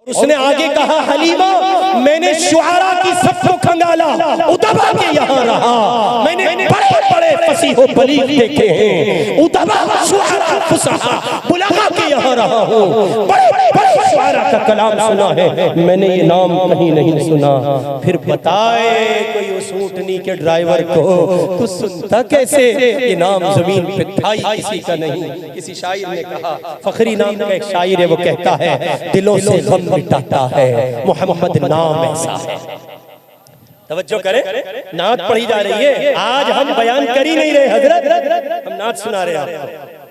उसने आगे कहा, हलीमा मैंने शुआरा की सबको खंगाला, उतबा के यहाँ रहा। मैंने बड़े बड़े फसीहो बलीग देखे हैं, उतबा शुआरा फुसहा बुलगा के यहाँ रहा हूँ। बड़े बड़े शुआरा का कलाम सुना है, मैंने ये नाम कहीं नहीं सुना। फिर बताए कोई उस ऊँटनी के ड्राइवर को, तू सुनता कैसे ये नाम जमीन पे था ही किसी का नहीं। किसी शायर ने कहा, फखरी नाम का एक शायर है, वो कहता है दिलों से गम मिटाता है मोहम्मद नाम ऐसा है। तवज्जो करें, नात पढ़ी जा रही है। आज हम बयान कर ही नहीं रहे हजरत, हम नात सुना रहे हैं आपको।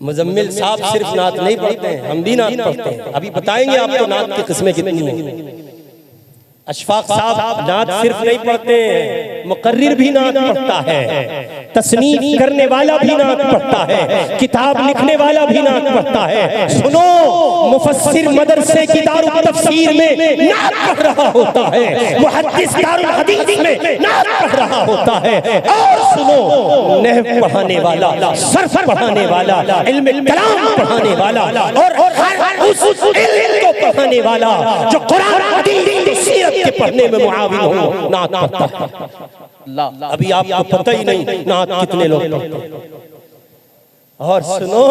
मुजम्मिल साहब सिर्फ नात नहीं पढ़ते हैं, हम भी नात पढ़ते हैं। अभी बताएंगे आपको नात की किस्में कितनी हैं। अशफाक साहब नात सिर्फ नहीं पढ़ते हैं, मुकर्रिर भी नात पढ़ता है, तस्नीफ करने वाला भी नात पढ़ता है, किताब लिखने वाला भी नात पढ़ता है। सुनो, मुफस्सिर मदरसे की दारुल तफसीर में नात पढ़ रहा होता है, मुहद्दिस दारुल हदीस में नात पढ़ रहा होता है। और सुनो, नहव पढ़ाने वाला, सर्फ पढ़ाने वाला, इल्म कलाम पढ़ाने वाला और उस इल्म को पढ़ाने वाला जो कुरान हदीस सीरत के पढ़ने में मुआविन हो, नात पढ़ता है। अभी आपको पता ही नहीं नात कितने लोग पढ़ते हैं। और सुनो,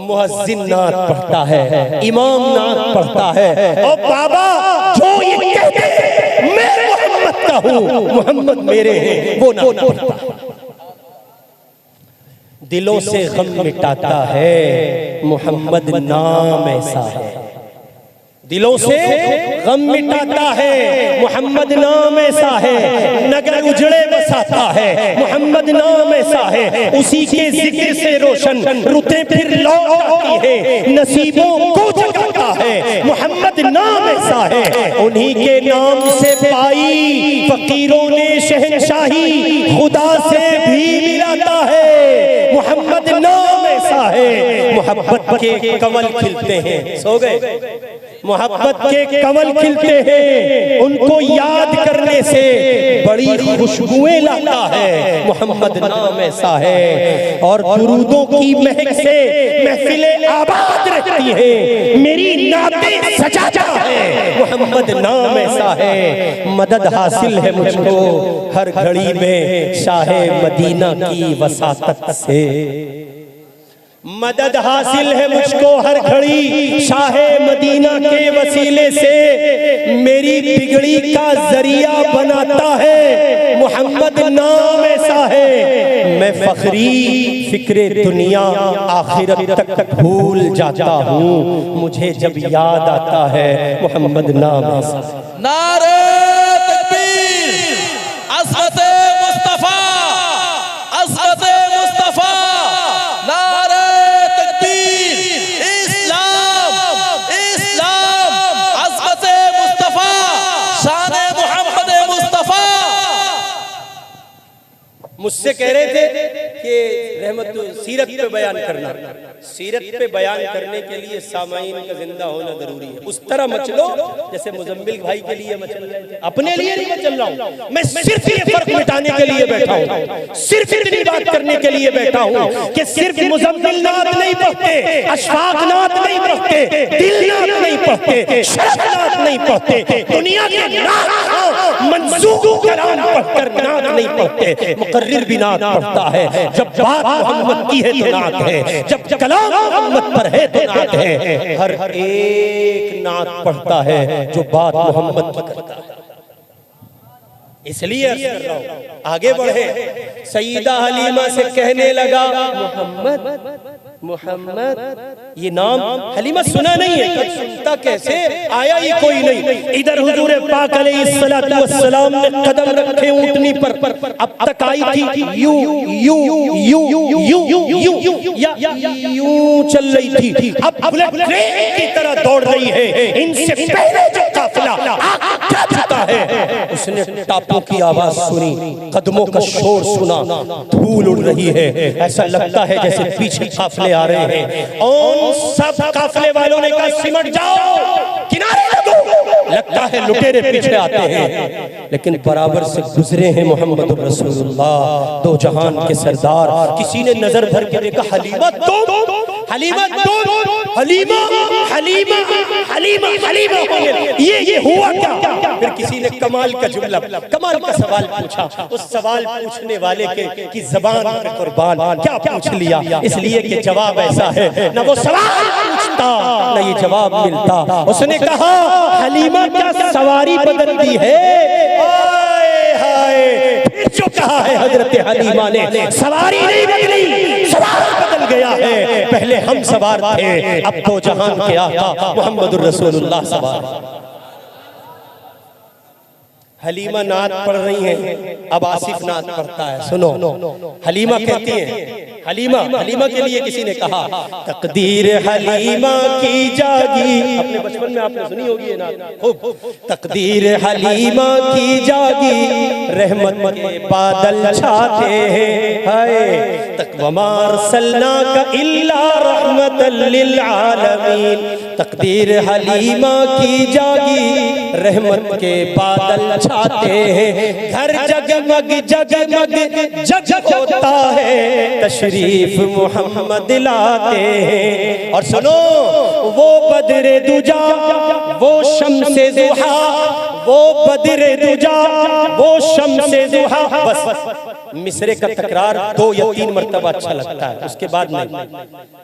मुअज्जिन नात पढ़ता है, इमाम नात पढ़ता है। और बाबा जो ये कहते हैं मैं मोहम्मद का हूँ, मोहम्मद मेरे हैं, वो नात पढ़ता है। दिलों से गम मिटाता है मोहम्मद नाम ऐसा है। दिलों से गम मिटाता है मोहम्मद नाम ऐसा है। नगर उजड़े बसाता है मोहम्मद नाम ऐसा है। उसी के जिक्र से रोशन रुतें फिर लौट आती है, नसीबों को जगाता है मोहम्मद नाम ऐसा है। उन्हीं के नाम से पाई फकीरों ने शहंशाही, खुदा से भी मिलाता है मोहम्मद नाम ऐसा है। मोहब्बत के कमल खिलते हैं, सो गए, मोहब्बत के कमल खिलते हैं, उनको याद करने से बड़ी खुशबुएं लाता है मोहम्मद नाम ऐसा है। और दुरूदों की महक से महफिलें आबाद रहती हैं, मेरी नातें सजाता है मोहम्मद नाम ऐसा है। मदद हासिल है मुझको हर घड़ी में शाहे मदीना की वसातत से, मदद हासिल है मुझको हर घड़ी शाहे मदीना के वसीले से। मेरी बिगड़ी का जरिया बनाता है मोहम्मद नाम ऐसा है। मैं फखरी फिक्रे दुनिया आखिरत तक भूल जाता हूँ, मुझे जब याद आता है मोहम्मद नाम ऐसा। नारे तकबीर, अस्मत मुस्तफा, अस्मत मुस्तफा, मुझसे कह रहे थे कि रहमत सीरत पे बयान करना, सीरत पे बयान करने के लिए सामाईन का जिंदा होना जरूरी है। उस तरह मचलो जैसे मुजम्मिल भाई के लिए मचल रहे थे, अपने लिए नहीं मचल रहा हूँ मैं, सिर्फ ये फर्क मिटाने के लिए बैठा हूँ, सिर्फ इतनी बात करने के लिए बैठा हूँ कि सिर्फ मुजम्मिल नात नहीं पढ़ते, अशफाक नात नहीं पढ़ते, दिल नात नहीं पढ़ते, शरफ नात नहीं पढ़ते, दुनिया के नात मंसूब कलाम पढ़कर नात नहीं पढ़ते, मुकर्रिर भी नात पढ़ता है। जब बात मोहम्मद की है तो नात है, जब कलाम मोहम्मद पर है तो नात है। हर एक नात पढ़ता है जो बात मोहम्मद की करता है। इसलिए आगे बढ़े, सईदा हलीमा से कहने लगा मोहम्मद मोहम्मद, ये नाम हलीमा सुना नहीं है, कल सुनता कैसे, आया ही कोई नहीं। इधर हुजूर पाक अलैहिस्सलातु वस्सलाम ने कदम रखे ऊंटनी पर, अब तक आई थी you you you you you चल रही थी, अब बुलेट ट्रेन की तरह दौड़ रही है। इनसे पहले जो काफिला आ चुका है उसने टापों की आवाज सुनी, कदमों का शोर सुना, धूल उड़ रही है, ऐसा लगता है जैसे पीछे काफिले आ रहे हैं। और सब काफिले वालों ने कहा सिमट जाओ, किनारे लगो, लगता है लुटेरे पीछे आते हैं, लेकिन बराबर से गुजरे हैं मोहम्मद रसूलुल्लाह, दो जहान के सरदार। किसी ने नजर भर के देखा, हलीमा तुम, हलीमा तुम, हलीमा हलीमा हलीमा हलीमा होने ये हुआ क्या? फिर किसी ने कमाल का जुमला, कमाल का सवाल पूछा। उस सवाल पूछने वाले की जबान पे कुर्बान, क्या पूछ लिया? इसलिए कि जवाब ऐसा है, न वो सवाल पूछता न ये जवाब मिलता। उसने कहा, हलीमा क्या सवारी बदल दी है? हाय हाय, फिर जो कहा है हजरत हलीमा ने, सवारी नहीं बदली, सवाल बदल गया है। पहले हम सवार थे, अब तो जहान के आका मोहम्मद रसूलुल्लाह सवार। हलीमा नात पढ़ रही हैं, अब आसिफ नात पढ़ता है। सुनो, हलीमा कहती हैं, हलीमा के लिए किसी ने कहा, तकदीर हलीमा की जागी। अपने बचपन में आपने सुनी होगी ये नात। तकदीर हलीमा की जागी, रहमत के बादल छाते हैं, हाय तकवमा अरसलनाका इल्ला रहमतल लिल आलमीन। तकदीर हलीमा की जागी, रहमत के बादल छाते हैं, घर जगमग जगमग जग होता है, तशरीफ मोहम्मद लाते हैं। और सुनो, वो बदरे दुजा, वो शम्से दुहा, वो बदरे दुजा, वो शम्से दुहा। बस मिसरे का तकरार 2 या 3 मरतबा अच्छा लगता है, उसके बाद नहीं।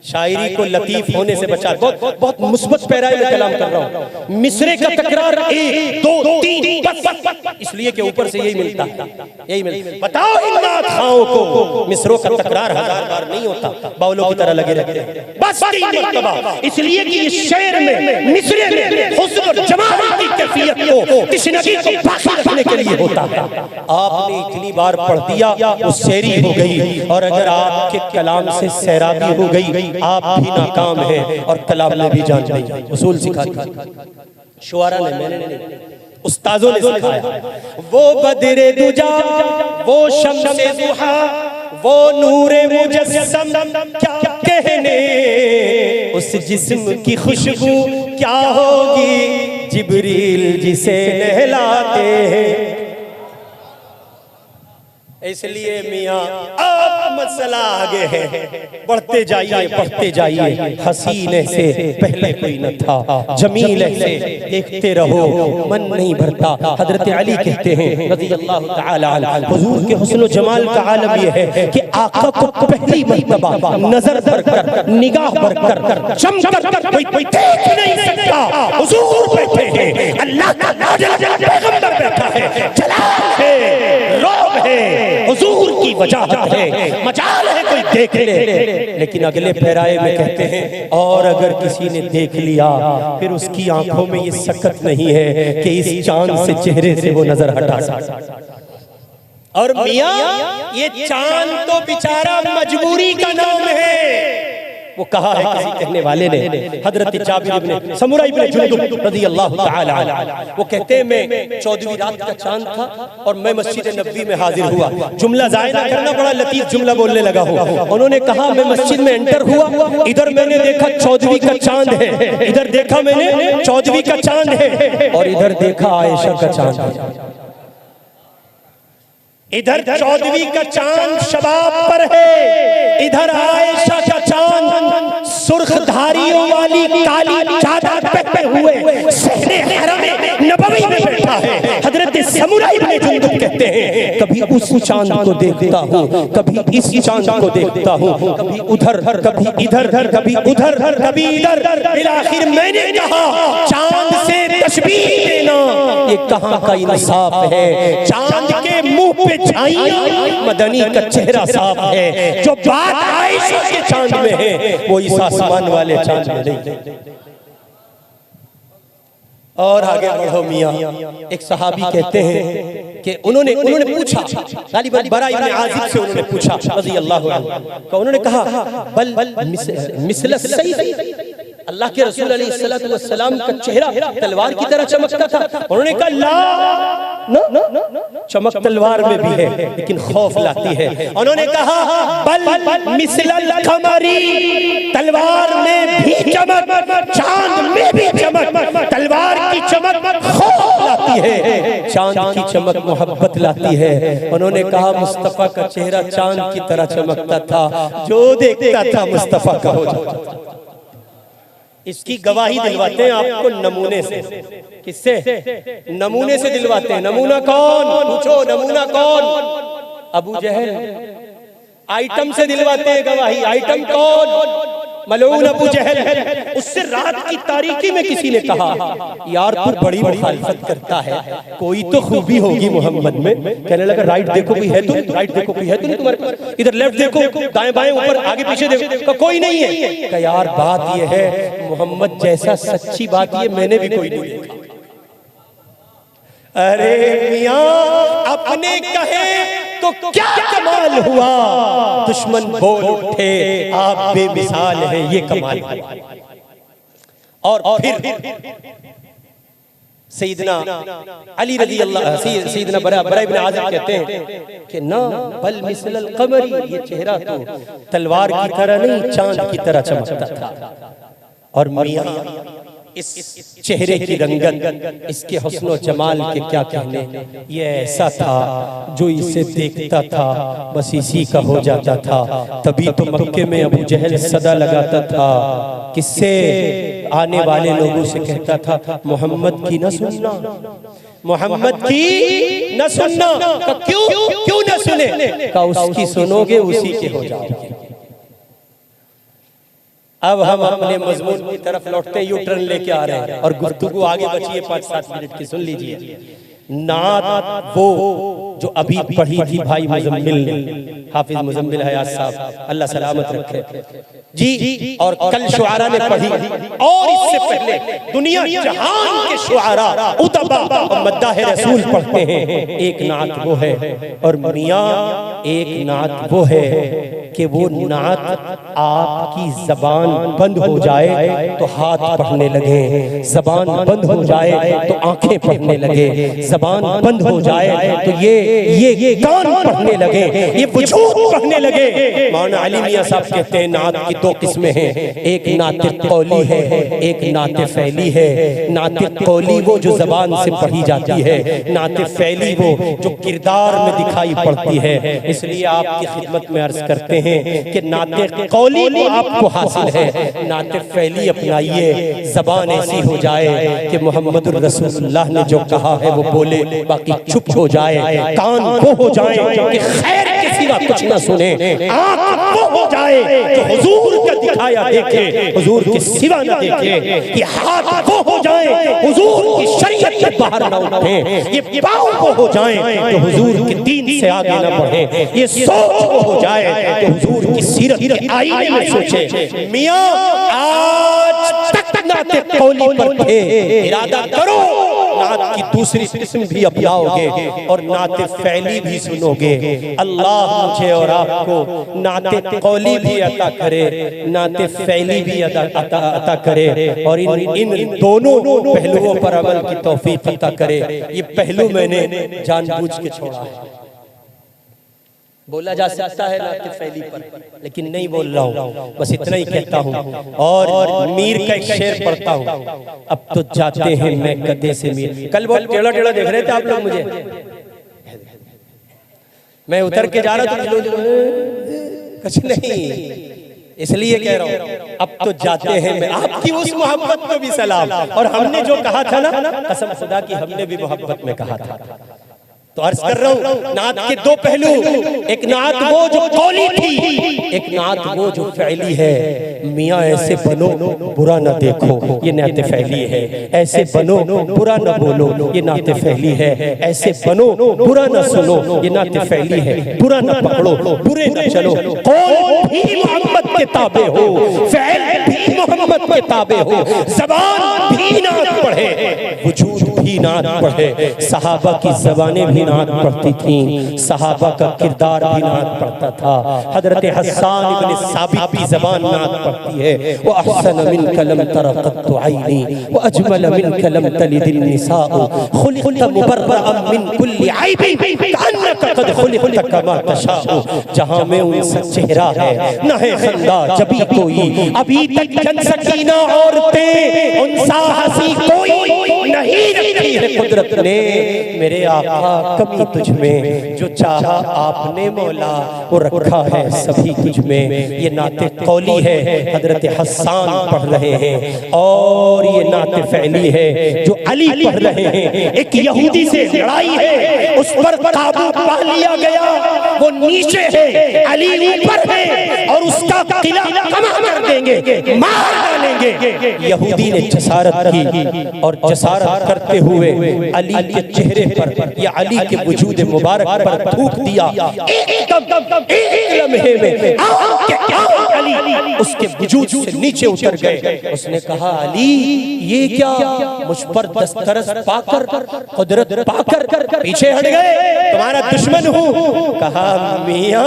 शायरी को लतीफ होने से बचा, बहुत मुस्बत पैराए में कलाम कर रहा हूँ। मिसरे का तकरार 1 2 3 बस, इसलिए कि ऊपर से यही मिलता है, यही मिलता। बताओ इन नात खाओं को मिसरों का तकरार 1000 बार नहीं होता, बाउलों की तरह लगे रहते हैं, बस 3 मरतबा। इसलिए कि इस शेर में, मिसरे में हुस्न और जमाल की कैफियत को, तशनगी को बाकी रखने के लिए होता है। आपने इतनी बार पढ़ दिया, वो शेरी हो गई। और अगर आपके कलाम से सैराबी हो गई, आप भी नाकाम हैं और कलाम में भी जान नहीं। उसूल सिखा शुआरा ने, मैंने नहीं, उस्तादों ने सिखाया। वो बदरे दुजा, वो शम्से दुहा, वो नूरे मुजस्सम, क्या कहने उस जिस्म की खुशबू क्या होगी, जिब्रील जिसे नहलाते हैं। इसलिए मियाँ अब मसला आगे है, बढ़ते जाइए पढ़ते जाइए। हसीने से पहले कोई न था, जमीले से देखते रहो मन नहीं भरता। हजरत अली कहते हैं रज़ियल्लाहु तआला अन्हु, हुजूर के हुस्न व जमाल का आलम यह है कि आका को पहली मर्तबा नजर भरकर, निगाह भरकर, चमकर कोई देख नहीं सकता। हुजूर बैठे हैं, अल्लाह का नाज़िल पैगंबर बैठा है, जलाल है, रौब है, हुजूर की वजाहत है, मजाल है कोई देख ले। लेकिन अगले पैराए में कहते हैं, और अगर किसी ने देख लिया, फिर उसकी आंखों में ये सकत नहीं है कि इस चांद से चेहरे से वो नजर हटा सके। और मियां, ये चांद तो बेचारा मजबूरी का नाम है। वो कहा है किसी कहने वाले ने, हजरत जाबिर इब्ने समुरा इब्ने जुंदुब रज़ियल्लाहु तआला अन्हु, वो कहते हैं मैं 14वीं रात का चांद था और मैं मस्जिद नबवी में हाजिर हुआ। जुमला ज़ाय ना करना, बड़ा लतीफ जुमला बोलने लगा हूँ। उन्होंने कहा मैं मस्जिद में एंटर हुआ, इधर मैंने देखा 14वीं का चांद है, इधर देखा मैंने 14वीं का चांद है, और इधर देखा आयशा का चांद है। इधर 14वीं का चांद शबाब पर है, इधर आयशा का चांद सुर्ख धारियों वाली काली चादर पे हुए सहरे हरम नबवी में बैठा है। हजरत समुरा इब्ने जुंदुब कहते हैं, कभी उस चांद को देखता हूँ, कभी इस चांद को देखता हूँ, कभी उधर, कभी इधर, कभी उधर, कभी इधर। फिर आखिर मैंने कहा, चांद से तशबीह देना ये कहाँ का इंसाफ है? चांद के मुंह पे झाइयां, मदनी का चेहरा साफ है। जो बात आयशा के चांद में है, वो इस आसमान वाले चांद में नहीं। और आगे बढ़ो मियां, एक सहाबी कहते हैं कि उन्होंने पूछा, गालिबन बरा इब्ने आज़िब से उन्होंने पूछा रज़ियल्लाहु अन्हु, उन्होंने कहा बल मिसल सैफ, अल्लाह के रसूल अलैहिस्सलातु वस्सलाम का चेहरा तलवार की तरह चमकता था। उन्होंने कहा ला, चमक तलवार में भी है लेकिन खौफ लाती है। उन्होंने कहा बल मिसलल कमरी, तलवार में भी चमक, चांद में भी चमक, तलवार की चमक चांद की चमक मोहब्बत लाती है। उन्होंने कहा मुस्तफा का चेहरा चांद की तरह चमकता था, जो देखता था मुस्तफा का हो जाता था। इसकी गवाही दिलवाते हैं आपको नमूने से। किससे? नमूने से दिलवाते हैं। नमूना कौन? पूछो, नमूना कौन? अबू जहल। आइटम से दिलवाते हैं गवाही। आइटम कौन? मलऊन अबू जहल। उससे रात की तारीकी में किसी ने कहा, यार तू बड़ी मुखालिफत करता है, कोई तो खूबी होगी मोहम्मद में। कहने लगा राइट देखो कोई है, तुम राइट देखो कोई है, तुम तुम्हारे पास, इधर लेफ्ट देखो, दाएं बाएं ऊपर आगे पीछे देखो, कोई नहीं है। कहा यार बात यह है मोहम्मद जैसा सच्ची बात ये मैंने भी कोई नहीं देखा। अरे मियां अपने कहे तो क्या कमाल हुआ, दुश्मन बोल उठे आप बेमिसाल हैं, ये कमाल हुआ। और फिर सैयदना अली रज़ी अल्लाह सैयदना बरा इब्न आज़िब कहते हैं कि ना बल मिसलल कमरी, ये चेहरा तो तलवार की तरह नहीं चांद की तरह चमकता था। और मियां इस चेहरे की रंगत, इसके हुस्न जमाल के क्या कहने, ये ऐसा था जो इसे देखता था बस इसी का हो जाता था। तभी तो मक्के में अबू जहल सदा लगाता था, किससे? आने वाले लोगों से कहता था मोहम्मद की न सुनना, मोहम्मद की न सुनना। क्यों न सुने? का उसकी सुनोगे उसी के हो जाओगे। अब हम अपने मजमून की तरफ लौटते यू टर्न लेके आ रहे हैं और गुफ्तगू आगे बची है 5-7 मिनट की, सुन लीजिए। नात वो जो अभी पढ़ी थी भाई मुजम्मिल ने, हाफिज मुजम्मिल हयात साहब अल्लाह सलामत रखे जी, और कल शुआरा ने पढ़ी, और इससे पहले दुनिया जहान के शुआरा उतबा और मद्दाह रसूल पढ़ते हैं। एक नात वो है, और मियां एक नात वो है कि वो नात आपकी जबान बंद हो जाए तो हाथ पढ़ने लगे, जबान बंद हो जाए तो आंखें पढ़ने लगे, जबान बंद हो जाए तो ये कान पढ़ने लगे, ये वजूद पढ़ने लगे। मौलाना अली मियां साहब कहते हैं नात की 2 किस्में हैं, एक नाते कौली है, एक नाते फैली है। नाते कौली वो जो जबान से पढ़ी जाती है, नाते फैली वो जो किरदार में दिखाई पड़ती है। इसलिए आपकी खिदमत में अर्ज करते हैं कि नाते कौली को आपको हासिल है, नाते फैली अपनाइए, जबान ऐसी हो जाए कि मोहम्मदुर रसूलुल्लाह ने जो कहा है वो बोले, बाकी चुप हो जाए, कान वो हो जाए कि खैर के सिवा कुछ ना सुने, आंख वो हो जाए कि हुजूर का दिखाया देखे, हुजूर के सिवा ना देखे, कि हाथ वो हो जाए हुजूर की शरीयत से बाहर ना उठे, ये पाँव वो हो जाए तो हुजूर के दीन से आगे ना बढ़े, ये सोच वो हो जाए तो हुजूर की सीरत के आईने में सोचे। मियां आज तक नाते कौली पर थे, इरादा करो नात की दूसरी किस्म भी अपनाओगे और नाते फैली भी सुनोगे। अल्लाह मुझे और आपको नाते कौली भी अता करे, नाते फैली भी अता करे, और इन दोनों पहलुओं पर अमल की तौफीक अता करे। ये पहलू मैंने जानबूझ के छोड़ा है। बोला जा सकता है नाते फैली पर, लेकिन नहीं बोल रहा हूँ, बस इतना ही कहता हूँ। और मीर का एक शेर पढ़ता हूँ, अब तो जाते हैं मैं गधे से मीर। कल बहुत टेढ़ा टेढ़ा देख रहे थे आप लोग मुझे, मैं उतर के जा रहा था, कुछ नहीं, इसलिए कह रहा हूँ अब तो जाते हैं मैं। आपकी उस मोहब्बत को भी सलाम, और हमने जो कहा था ना, कसम खुदा की हमने भी मोहब्बत में कहा था। तो अर्ज कर रहा हूँ नात के 2 पहलू, एक नात वो जो कौली थी, एक नात वो जो फैली है। मियाँ ऐसे बनो बुरा न देखो, ये नाते फैली है। ऐसे बनो बुरा न बोलो, ये नाते फैली है। ऐसे बनो बुरा न सुनो, ये नाते फैली है। बुरा न पकड़ो, बुरे न चलो, कौल भी मोहम्मद के ताबे हो, फैल भी मोहम्मद के ताबे हो, जबान भी नात पढ़े, वजूद भी नात पढ़े। सहाबा की जबानें भी नात पढ़ती थी, सहाबा का किरदार भी नात पढ़ता था। हजरत हस्सान इब्न साबित की जबान नात पढ़ती है। वो अहसन मिन कलम तरक़त आईनी व अजमल मिन कलम तलिदिन निसाअ खुलिक़त मुबर्रअन मिन कुल्ली ऐबिन कअन्नका क़द खुलिक़त कमा तशाअ। जहां में उनका चेहरा है न है खंदा जबी कोई, अभी तक जन सकीना औरतें उनसा हंसी कोई नहीं रखी है कुदरत ने मेरे आका कमी तुझ में, जो चाहा आपने मौला वो रखा है सभी तुझ में। ये नाते कौली है, हजरत हसन पढ़ रहे हैं, और ये नाते फैली है जो अली पढ़ रहे हैं। एक यहूदी से लड़ाई है, उस पर काबू पा लिया गया, वो नीचे है, अली ऊपर है, और उसका किला कमा कर देंगे, मार डालेंगे। यहूदी ने जसारत की, और जसारत करते हुए अली के चेहरे पर या अली के वजूद मुबारक पर थूक दिया। एकदम एक लम्हे में अली उसके वजूद से नीचे उतर गए। उसने कहा अली ये क्या, मुझ पर दस्तरस पाकर, कुदरत पाकर पीछे हट गए, तुम्हारा दुश्मन हूँ। कहा मियां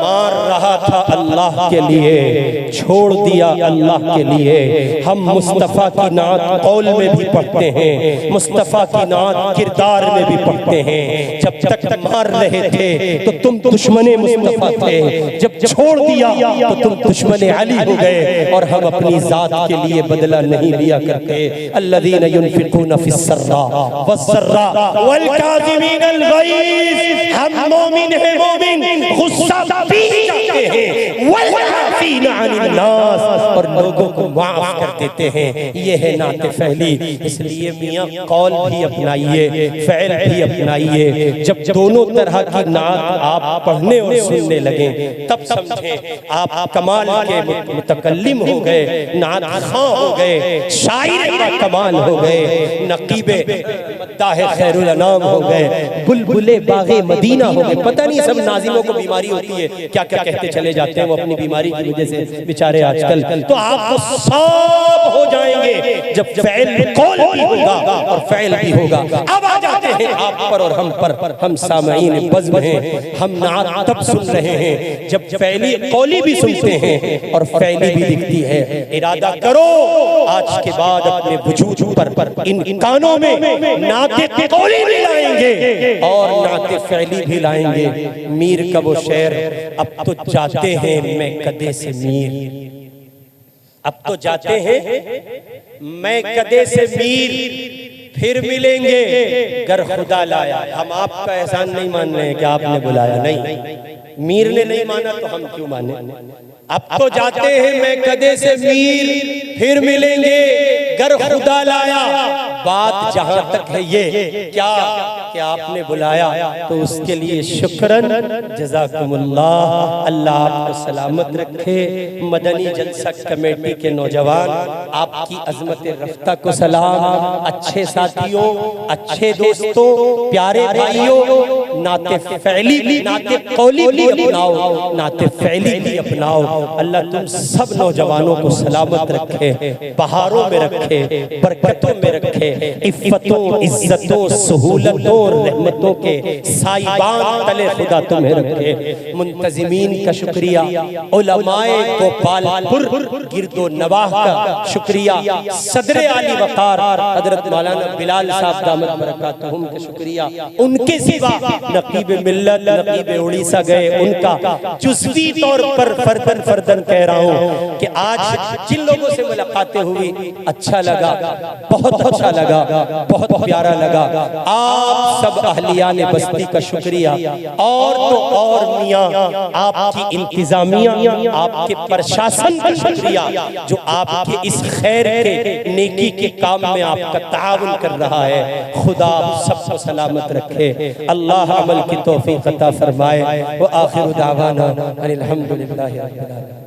मार रहा था अल्लाह के लिए, छोड़ दिया अल्लाह के लिए। हम मुस्तफ़ा की नात कौल में भी पढ़ते हैं, मुस्तफ़ा की नात किरदार में भी पढ़ते हैं। जब तक मार रहे थे तो तुम दुश्मने मुस्तफ़ा थे, जब छोड़ दिया तो तुम दुश्मने अली हो गए। और हम अपनी जात के लिए बदला नहीं लिया करते। अल्लज़ीना युनफ़िक़ूना फ़िस्सर्रा वस्सर्रा वल काज़िमीनल गैज़, हम मोमिन हैं, मोमिन गुस्सा पी जाते हैं, वल आफ़ीना अनिन नास, और लोगों को माफ कर देते हैं। ये है नाते फैली। इसलिए मियां कौल भी अपनाइए, फ़ैल भी अपनाइए। जब दोनों तरह की नात आप पढ़ने और सुनने लगे तब समझें आप कमाल के मुतकल्लिम हो गए, नात खां हो गए, शायर का कमाल हो गए, नकीबे मद्दाह खैरुल अनाम हो गए, बुलबुले बागे मदीना हो गए। पता नहीं सब नाज़िमों को बीमारी होती है, क्या क्या कहते चले जाते हैं वो अपनी बीमारी की वजह से बेचारे आजकल। तो आप सब हो जाएंगे जब फ़ैल कौल भी होगा और फ़ैल भी होगा। अब आ जाते हैं आप पर और हम पर। हम सामईन बज़्म हैं, हम नात तब सुन रहे हैं जब फ़ैली कौली भी सुनते हैं और फ़ैली भी दिखती है। इरादा करो आज के बाद अपने वजूद पर इन कानों में नाते कौली भी लाएंगे और नाते फ़ैली भी लाएंगे। मीर का वो शेर, अब तो जाते हैं मैं कदे से मीर, अब तो जाते हैं मैं कदे से मीर, फिर मिलेंगे गर खुदा लाया। हम आपका एहसान नहीं मान रहे हैं कि आपने बुलाया, नहीं, मीर ने नहीं माना तो हम क्यों माने। अब तो जाते हैं मैं कदे से मीर, फिर मिलेंगे गर खुदा लाया। बात जहां तक है ये क्या कि आपने बुलाया तो उसके लिए शुक्रन जज़ाकुमुल्लाह। अल्लाह आपको सलामत रखे। मदनी जलसा कमेटी के नौजवान आपकी अज़मत रफ्ता को सलाम। अच्छे साथियों, अच्छे दोस्तों, प्यारे भाइयों, नाते फैली नाते कौली भी अपनाओ, नाते फैली भी अपनाओ। अल्लाह तुम सब नौजवानों को सलामत रखे, बहारों में रखे, बरकतों में रखे, इफ़्फ़तों, इज़्ज़तों, सहूलतों, रहमतों के साइबान तले खुदा तुम्हें रखे। मुंतज़िमीन का शुक्रिया, उलमाए गोपालपुर गिरदो नवाह का शुक्रिया, सदरे आली वक़ार हज़रत मौलाना बिलाल साहब दामत बरकातुहुम का शुक्रिया। उनके सिवा नकीब मिल्लत, नकीब उड़ीसा गए, उनका जुज़वी तौर पर फर्दन कह रहा हूँ कि आज जिन लोगों से मुलाकातें हुई अच्छा लगा, बहुत अच्छा लगा, बहुत प्यारा लगा। आप सब अहलियाने बस्ती का शुक्रिया, और तो और मियाँ आपकी इंतजामिया, आपके प्रशासन का शुक्रिया जो आपके इस खैर के नेकी के काम में आपका ताउन कर रहा है। खुदा आप सबको सलामत रखे। अल्लाह अमल की तौफीक अता फरमाए। व आखिर दावाना अनिल हम्दुलिल्लाहि रब्बिल आलमीन।